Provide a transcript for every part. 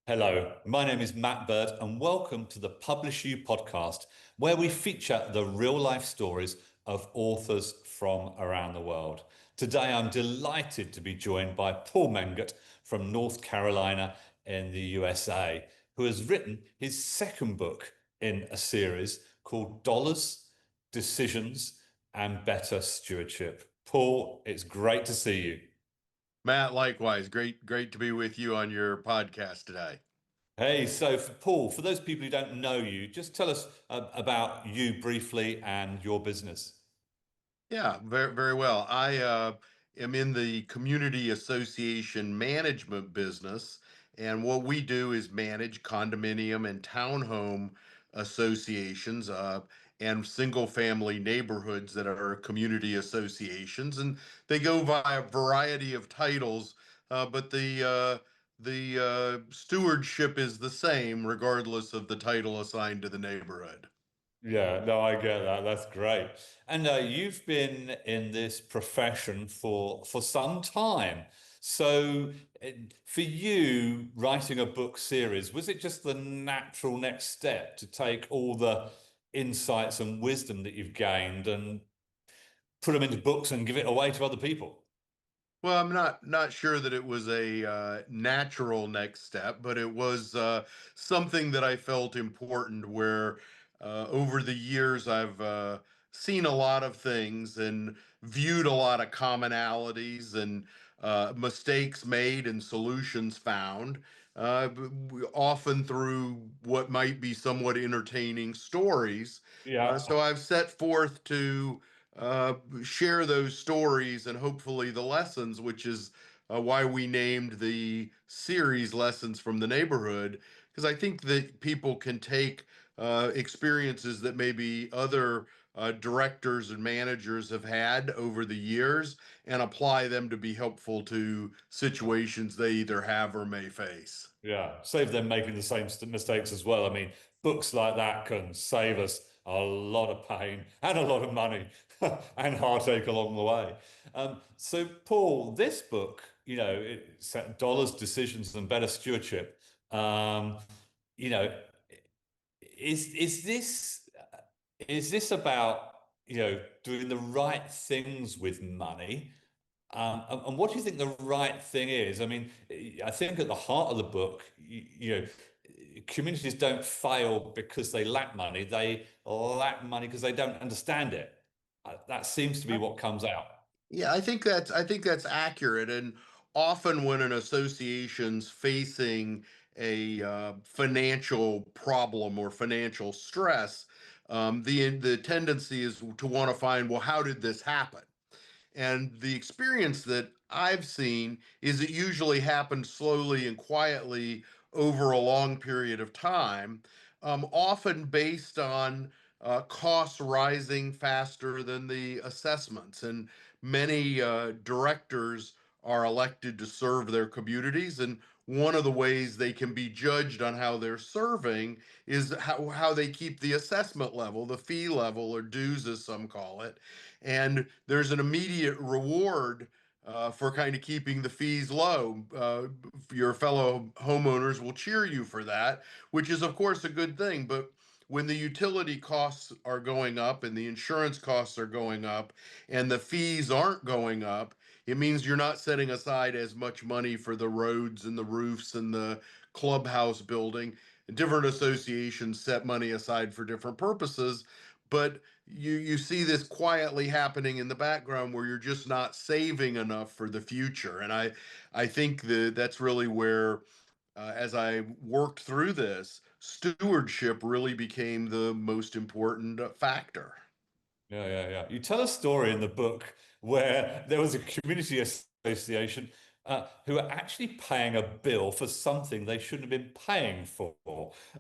Hello, my name is Matt Bird, and welcome to the PublishU Podcast, where we feature the real life stories of authors from around the world. Today, I'm delighted to be joined by Paul Mengert from North Carolina in the USA, who has written his second book in a series called Dollars, Decisions, and Better Stewardship. Paul, it's great to see you. Matt, likewise. Great to be with you on your podcast today. Hey, so for Paul, for those people who don't know you, just tell us about you briefly and your business. Yeah, very well. I am in the community association management business, and what we do is manage condominium and townhome associations and single family neighborhoods that are community associations, and they go by a variety of titles, but the stewardship is the same regardless of the title assigned to the neighborhood. Yeah, no, I get that. That's great. And you've been in this profession for some time. So, for you, writing a book series, was it just the natural next step to take all the insights and wisdom that you've gained and put them into books and give it away to other people? Well, I'm not sure that it was a natural next step, but it was something that I felt important. Where over the years I've seen a lot of things and viewed a lot of commonalities and mistakes made and solutions found, often through what might be somewhat entertaining stories. Yeah. So I've set forth to uh, share those stories and hopefully the lessons, which is why we named the series Lessons from the Neighborhood, because I think that people can take experiences that maybe other directors and managers have had over the years and apply them to be helpful to situations they either have or may face. Yeah, save them making the same mistakes as well. I mean, books like that can save us a lot of pain and a lot of money and heartache along the way. So, Paul, this book, it's Dollars, Decisions, and Better Stewardship. Um, you know, is this about doing the right things with money? And what do you think the right thing is? I mean, I think at the heart of the book, communities don't fail because they lack money. They lack money because they don't understand it. That seems to be what comes out. Yeah, I think that's accurate. And often when an association's facing a financial problem or financial stress, the tendency is to want to find, well, how did this happen? And the experience that I've seen is it usually happens slowly and quietly over a long period of time, often based on costs rising faster than the assessments. And many directors are elected to serve their communities. And one of the ways they can be judged on how they're serving is how they keep the assessment level, the fee level, or dues, as some call it. And there's an immediate reward for kind of keeping the fees low. Your fellow homeowners will cheer you for that, which is, of course, a good thing. But when the utility costs are going up and the insurance costs are going up and the fees aren't going up, it means you're not setting aside as much money for the roads and the roofs and the clubhouse building. Different associations set money aside for different purposes, but you see this quietly happening in the background where you're just not saving enough for the future. And I think that that's really where as I worked through this, stewardship really became the most important factor. Yeah, yeah, yeah. You tell a story in the book where there was a community association who are actually paying a bill for something they shouldn't have been paying for.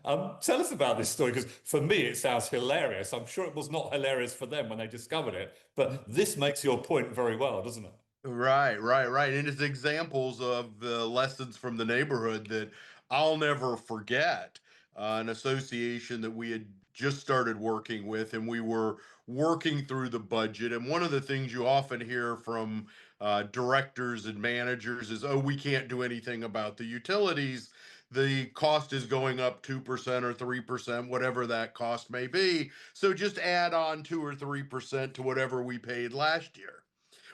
Tell us about this story, because for me it sounds hilarious. I'm sure it was not hilarious for them when they discovered it, but this makes your point very well, doesn't it? Right. And it's examples of the lessons from the neighborhood that I'll never forget. An association that we had just started working with, and we were working through the budget. And one of the things you often hear from directors and managers is, oh, we can't do anything about the utilities. the cost is going up 2% or 3%, whatever that cost may be. So just add on 2 or 3% to whatever we paid last year.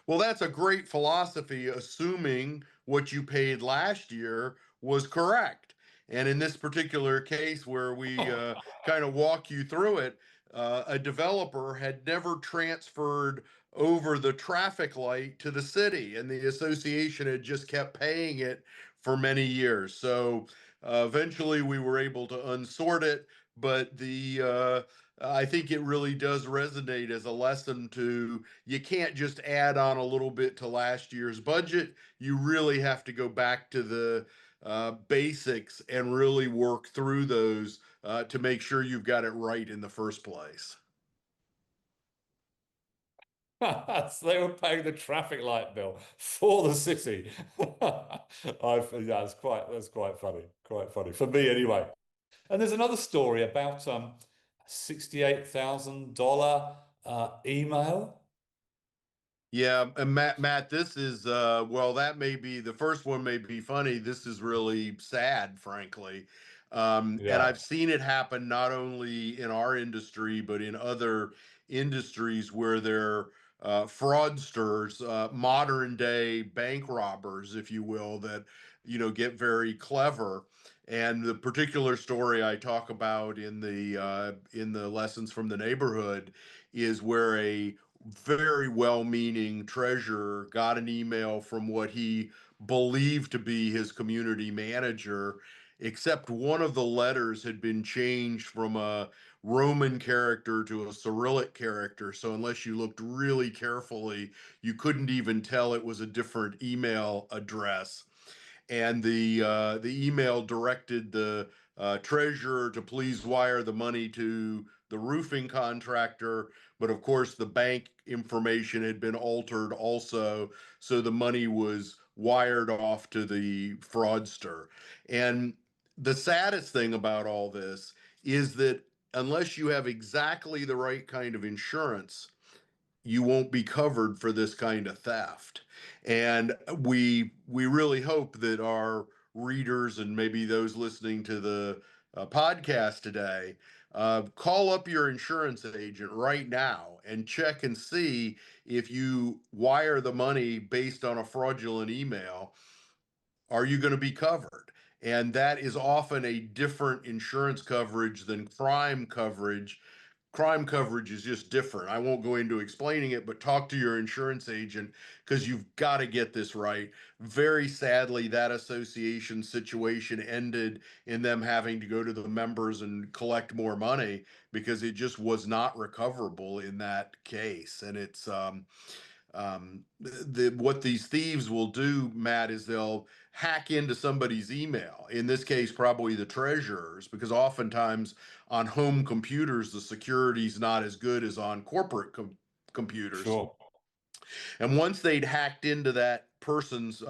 Well, that's a great philosophy, assuming what you paid last year was correct. And in this particular case, where we kind of walk you through it, a developer had never transferred over the traffic light to the city, and the association had just kept paying it for many years. So eventually we were able to unsort it, but I think it really does resonate as a lesson to, you can't just add on a little bit to last year's budget. You really have to go back to the basics and really work through those to make sure you've got it right in the first place. So they were paying the traffic light bill for the city. Yeah, that's quite funny, quite funny for me anyway. And there's another story about $68,000 email. Yeah, and Matt, this is well, that may be the first one may be funny. This is really sad, frankly. And Yeah, I've seen it happen not only in our industry, but in other industries where they're fraudsters, modern day bank robbers, if you will, that get very clever. And the particular story I talk about in the lessons from the neighborhood is where a very well-meaning treasurer got an email from what he believed to be his community manager, except one of the letters had been changed from a Roman character to a Cyrillic character. So unless you looked really carefully, you couldn't even tell it was a different email address. And the email directed the treasurer to please wire the money to the roofing contractor, but of course the bank information had been altered also, so the money was wired off to the fraudster. And the saddest thing about all this is that unless you have exactly the right kind of insurance, you won't be covered for this kind of theft. And we really hope that our readers and maybe those listening to the podcast today call up your insurance agent right now and check and see if you wire the money based on a fraudulent email, are you going to be covered? And that is often a different insurance coverage than crime coverage. Crime coverage is just different. I won't go into explaining it, but talk to your insurance agent because you've got to get this right. Very sadly, that association situation ended in them having to go to the members and collect more money because it just was not recoverable in that case. And it's what these thieves will do, Matt, is they'll hack into somebody's email. In this case, probably the treasurer's, because oftentimes on home computers the security's not as good as on corporate computers. sure. And once they'd hacked into that person's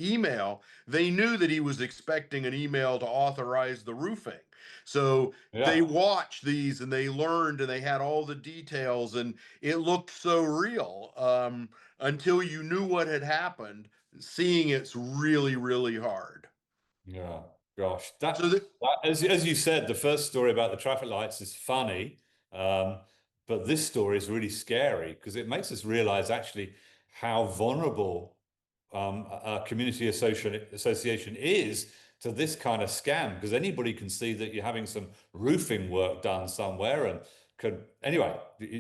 email, they knew that he was expecting an email to authorize the roofing. So they Yeah. watched these and they learned and they had all the details, and it looked so real until you knew what had happened. Seeing it's really, really hard. Yeah, gosh, So that, as you said, the first story about the traffic lights is funny, um, but this story is really scary because it makes us realize actually how vulnerable a community association is to this kind of scam. Because anybody can see that you're having some roofing work done somewhere and could anyway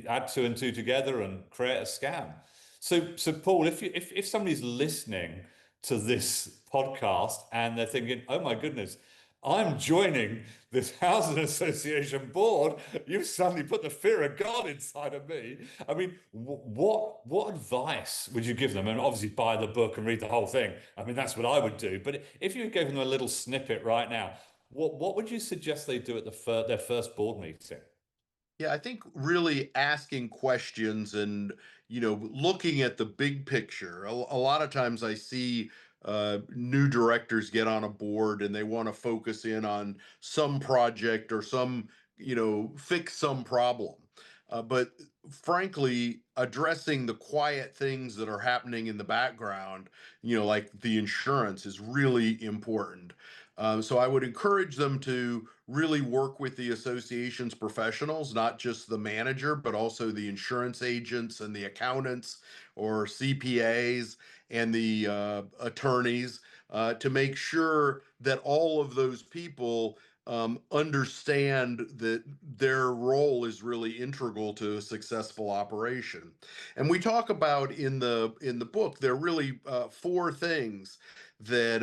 add two and two together and create a scam. So Paul, if somebody's listening to this podcast and they're thinking, oh my goodness, I'm joining this housing association board. You've suddenly put the fear of God inside of me. I mean, what advice would you give them? And obviously buy the book and read the whole thing. I mean, that's what I would do. But if you gave them a little snippet right now, what would you suggest they do at their first board meeting? yeah, I think really asking questions and looking at the big picture. A lot of times I see new directors get on a board and they want to focus in on some project or some fix some problem. But frankly, addressing the quiet things that are happening in the background, like the insurance, is really important. So I would encourage them to really work with the association's professionals, not just the manager, but also the insurance agents and the accountants or CPAs and the attorneys, to make sure that all of those people understand that their role is really integral to a successful operation. And we talk about in the book, there are really four things that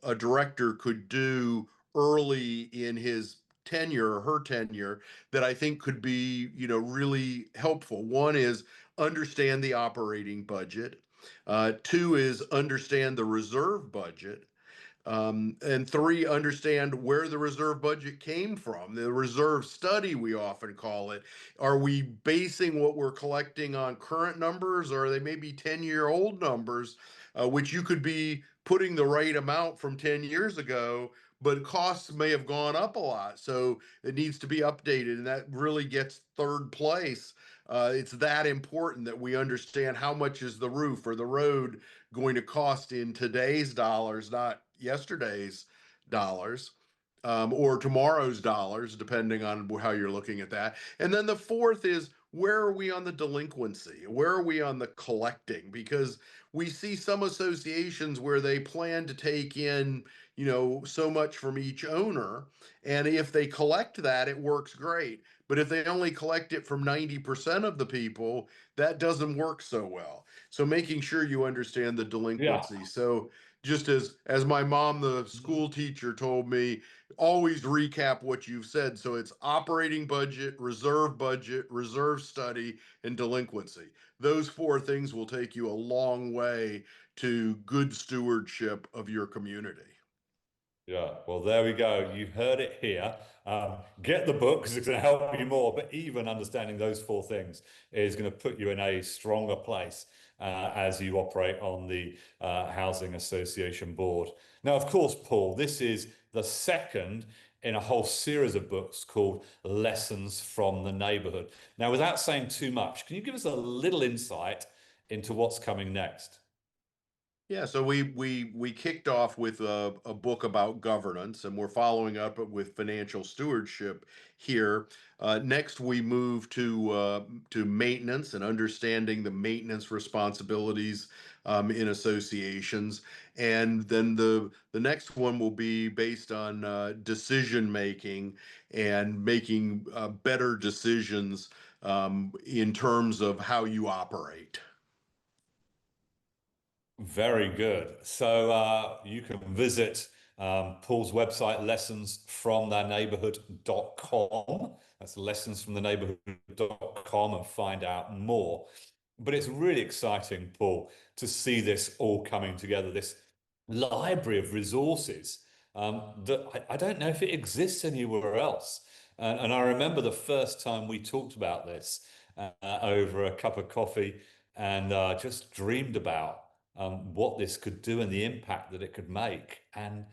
a director could do early in his tenure or her tenure that I think could be, really helpful. One is understand the operating budget. Two is understand the reserve budget. And three, understand where the reserve budget came from. The reserve study, we often call it. Are we basing what we're collecting on current numbers, or are they maybe 10-year-old numbers, which you could be putting the right amount from 10 years ago, but costs may have gone up a lot. So it needs to be updated. And that really gets third place. It's that important that we understand how much is the roof or the road going to cost in today's dollars, not yesterday's dollars, or tomorrow's dollars, depending on how you're looking at that. And then the fourth is, where are we on the delinquency? Where are we on the collecting? Because we see some associations where they plan to take in, so much from each owner. And if they collect that, it works great. But if they only collect it from 90% of the people, that doesn't work so well. So making sure you understand the Yeah. delinquency. So just as my mom, the school teacher, told me, always recap what you've said. So it's operating budget, reserve study, and delinquency. Those four things will take you a long way to good stewardship of your community. Yeah, well, there we go. You heard it here. Get the book because it's going to help you more. But even understanding those four things is going to put you in a stronger place as you operate on the Housing Association board. Now, of course, Paul, this is the second in a whole series of books called Lessons from the Neighborhood. Now, without saying too much, can you give us a little insight into what's coming next? Yeah, so we kicked off with a book about governance, and we're following up with financial stewardship here. Next, we move to maintenance and understanding the maintenance responsibilities in associations, and then the next one will be based on decision making and making better decisions in terms of how you operate. Very good. So you can visit Paul's website, lessonsfromtheneighborhood.com. That's lessonsfromtheneighborhood.com and find out more. But it's really exciting, Paul, to see this all coming together, this library of resources that I don't know if it exists anywhere else. And I remember the first time we talked about this over a cup of coffee and just dreamed about what this could do and the impact that it could make. And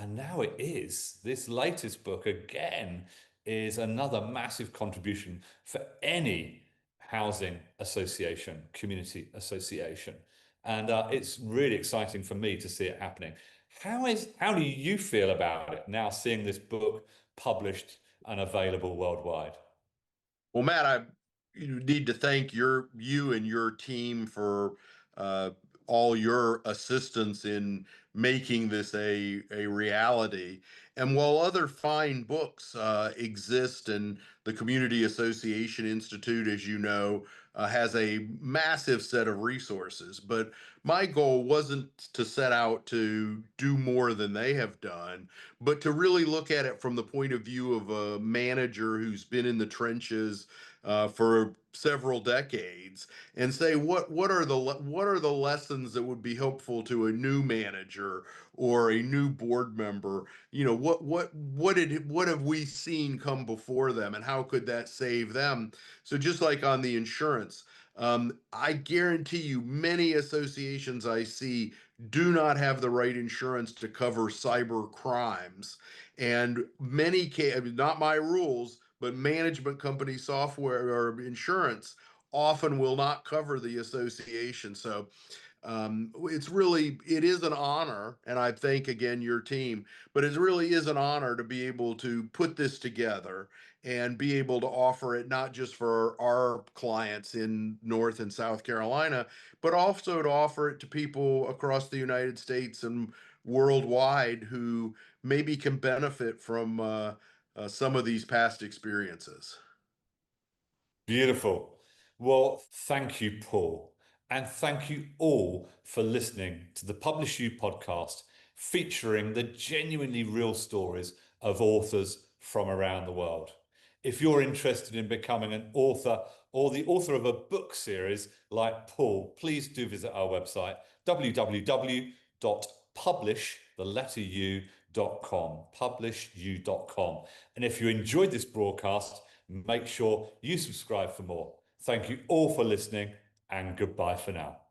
now it is. This latest book again is another massive contribution for any housing association, community association. And it's really exciting for me to see it happening. How do you feel about it now, seeing this book published and available worldwide? Well, Matt, you need to thank you and your team for uh, all your assistance in making this a reality. And while other fine books exist, and the Community Association Institute, as you know, has a massive set of resources, but my goal wasn't to set out to do more than they have done, but to really look at it from the point of view of a manager who's been in the trenches for several decades, and say what are the lessons that would be helpful to a new manager or a new board member. What have we seen come before them, and how could that save them? So just like on the insurance, I guarantee you many associations I see do not have the right insurance to cover cyber crimes. And many can, not my rules, but management company software or insurance often will not cover the association. So It is an honor, and I thank again your team, but it really is an honor to be able to put this together and be able to offer it not just for our clients in North and South Carolina, but also to offer it to people across the United States and worldwide who maybe can benefit from some of these past experiences. Beautiful. Well, thank you, Paul. And thank you all for listening to the PublishU podcast featuring the genuinely real stories of authors from around the world. If you're interested in becoming an author or the author of a book series like Paul, please do visit our website, www.publishu.com, publishu.com. And if you enjoyed this broadcast, make sure you subscribe for more. Thank you all for listening, and goodbye for now.